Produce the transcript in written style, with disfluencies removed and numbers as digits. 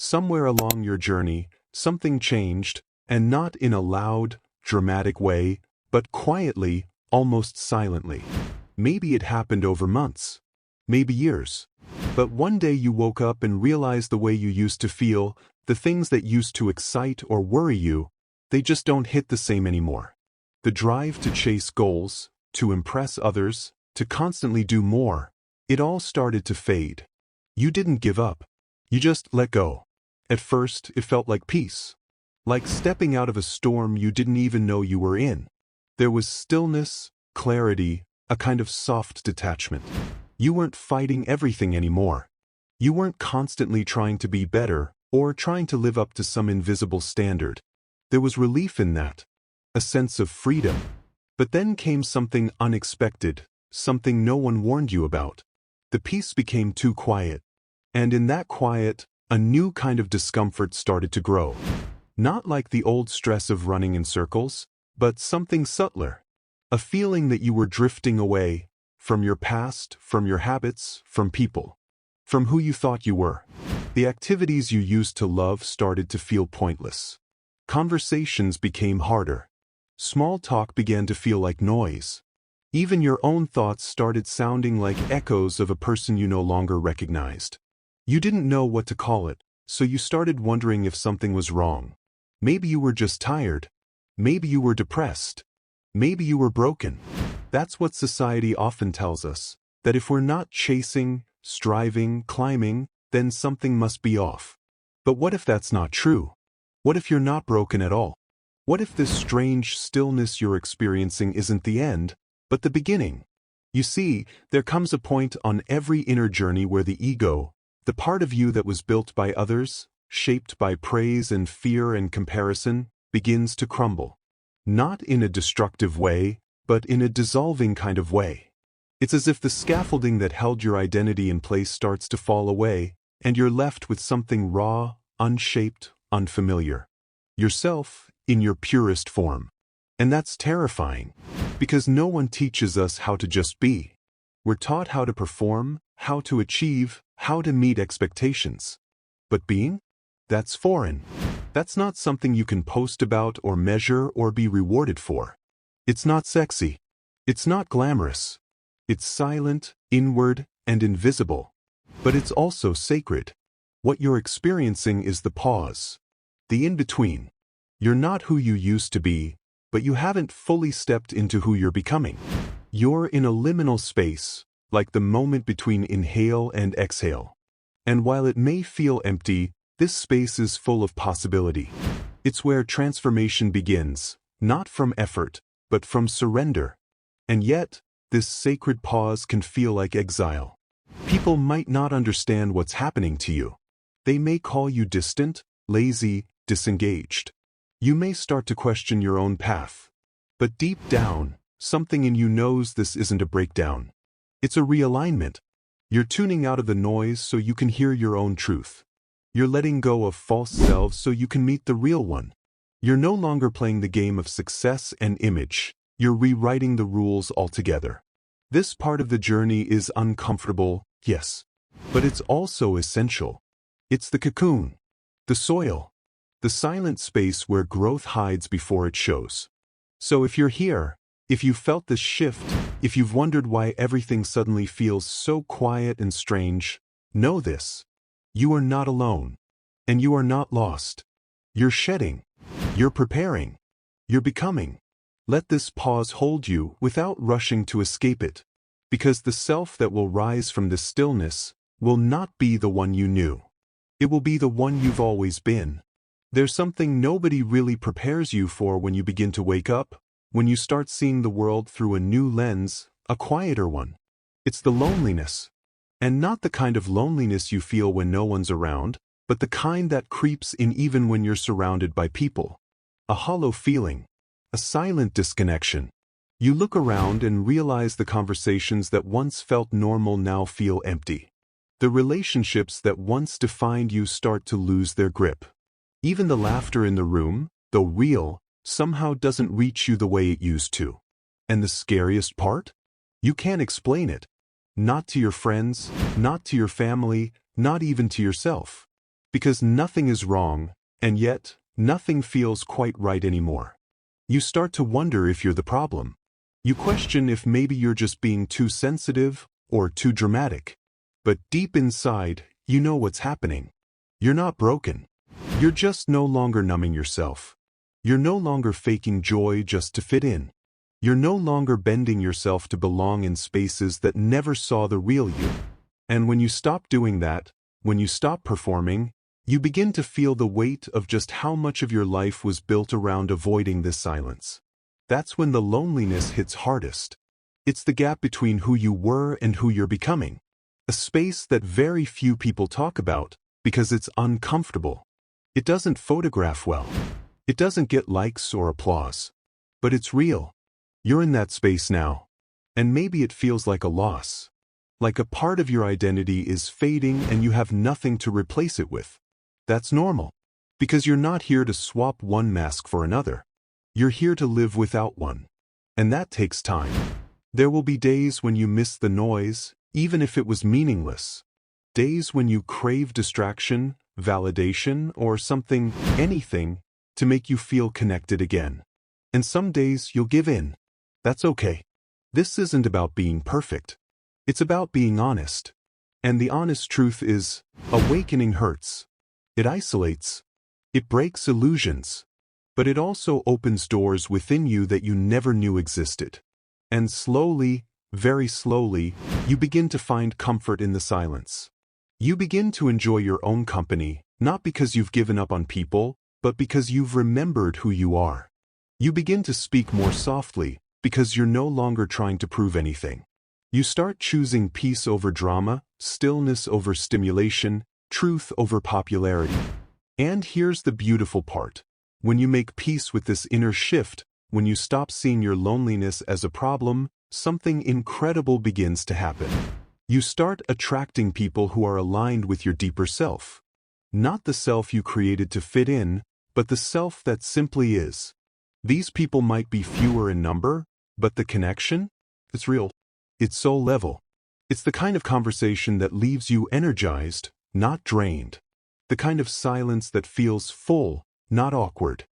somewhere along your journey, something changed, and not in a loud, dramatic way, but quietly, almost silently. Maybe it happened over months, maybe years. But one day you woke up and realized the way you used to feel, the things that used to excite or worry you, they just don't hit the same anymore. The drive to chase goals, to impress others, to constantly do more, it all started to fade. You didn't give up. You just let go. At first, it felt like peace. Like stepping out of a storm you didn't even know you were in. There was stillness, clarity, a kind of soft detachment. You weren't fighting everything anymore. You weren't constantly trying to be better or trying to live up to some invisible standard. There was relief in that, a sense of freedom. But then came something unexpected, something no one warned you about. The peace became too quiet. And in that quiet, a new kind of discomfort started to grow. Not like the old stress of running in circles, but something subtler. A feeling that you were drifting away from your past, from your habits, from people, from who you thought you were. The activities you used to love started to feel pointless. Conversations became harder. Small talk began to feel like noise. Even your own thoughts started sounding like echoes of a person you no longer recognized. You didn't know what to call it, so you started wondering if something was wrong. Maybe you were just tired. Maybe you were depressed. Maybe you were broken. That's what society often tells us, that if we're not chasing, striving, climbing, then something must be off. But what if that's not true? What if you're not broken at all? What if this strange stillness you're experiencing isn't the end, but the beginning? You see, there comes a point on every inner journey where the ego, the part of you that was built by others, shaped by praise and fear and comparison, begins to crumble. Not in a destructive way, but in a dissolving kind of way. It's as if the scaffolding that held your identity in place starts to fall away, and you're left with something raw, unshaped, unfamiliar. Yourself, in your purest form. And that's terrifying, because no one teaches us how to just be. We're taught how to perform, how to achieve, how to meet expectations. But being? That's foreign. That's not something you can post about or measure or be rewarded for. It's not sexy. It's not glamorous. It's silent, inward, and invisible. But it's also sacred. What you're experiencing is the pause. The in-between. You're not who you used to be, but you haven't fully stepped into who you're becoming. You're in a liminal space, like the moment between inhale and exhale. And while it may feel empty, this space is full of possibility. It's where transformation begins, not from effort, but from surrender. And yet, this sacred pause can feel like exile. People might not understand what's happening to you. They may call you distant, lazy, disengaged. You may start to question your own path. But deep down, something in you knows this isn't a breakdown. It's a realignment. You're tuning out of the noise so you can hear your own truth. You're letting go of false selves so you can meet the real one. You're no longer playing the game of success and image. You're rewriting the rules altogether. This part of the journey is uncomfortable, yes. But it's also essential. It's the cocoon, the soil, the silent space where growth hides before it shows. So if you're here, if you've felt this shift, if you've wondered why everything suddenly feels so quiet and strange, know this. You are not alone. And you are not lost. You're shedding. You're preparing. You're becoming. Let this pause hold you without rushing to escape it. Because the self that will rise from this stillness will not be the one you knew. It will be the one you've always been. There's something nobody really prepares you for when you begin to wake up, when you start seeing the world through a new lens, a quieter one. It's the loneliness. And not the kind of loneliness you feel when no one's around, but the kind that creeps in even when you're surrounded by people. A hollow feeling. A silent disconnection. You look around and realize the conversations that once felt normal now feel empty. The relationships that once defined you start to lose their grip. Even the laughter in the room, though real, somehow doesn't reach you the way it used to. And the scariest part? You can't explain it. Not to your friends, not to your family, not even to yourself. Because nothing is wrong, and yet, nothing feels quite right anymore. You start to wonder if you're the problem. You question if maybe you're just being too sensitive or too dramatic. But deep inside, you know what's happening. You're not broken. You're just no longer numbing yourself. You're no longer faking joy just to fit in. You're no longer bending yourself to belong in spaces that never saw the real you. And when you stop doing that, when you stop performing, you begin to feel the weight of just how much of your life was built around avoiding this silence. That's when the loneliness hits hardest. It's the gap between who you were and who you're becoming. A space that very few people talk about because it's uncomfortable. It doesn't photograph well. It doesn't get likes or applause. But it's real. You're in that space now. And maybe it feels like a loss. Like a part of your identity is fading and you have nothing to replace it with. That's normal. Because you're not here to swap one mask for another. You're here to live without one. And that takes time. There will be days when you miss the noise, even if it was meaningless. Days when you crave distraction, validation, or something, anything, to make you feel connected again. And some days you'll give in. That's okay. This isn't about being perfect. It's about being honest. And the honest truth is, awakening hurts. It isolates. It breaks illusions. But it also opens doors within you that you never knew existed. And slowly, very slowly, you begin to find comfort in the silence. You begin to enjoy your own company, not because you've given up on people, but because you've remembered who you are. You begin to speak more softly, because you're no longer trying to prove anything. You start choosing peace over drama, stillness over stimulation, truth over popularity. And here's the beautiful part. When you make peace with this inner shift, when you stop seeing your loneliness as a problem, something incredible begins to happen. You start attracting people who are aligned with your deeper self. Not the self you created to fit in, but the self that simply is. These people might be fewer in number, but the connection? It's real. It's soul level. It's the kind of conversation that leaves you energized, not drained. The kind of silence that feels full, not awkward.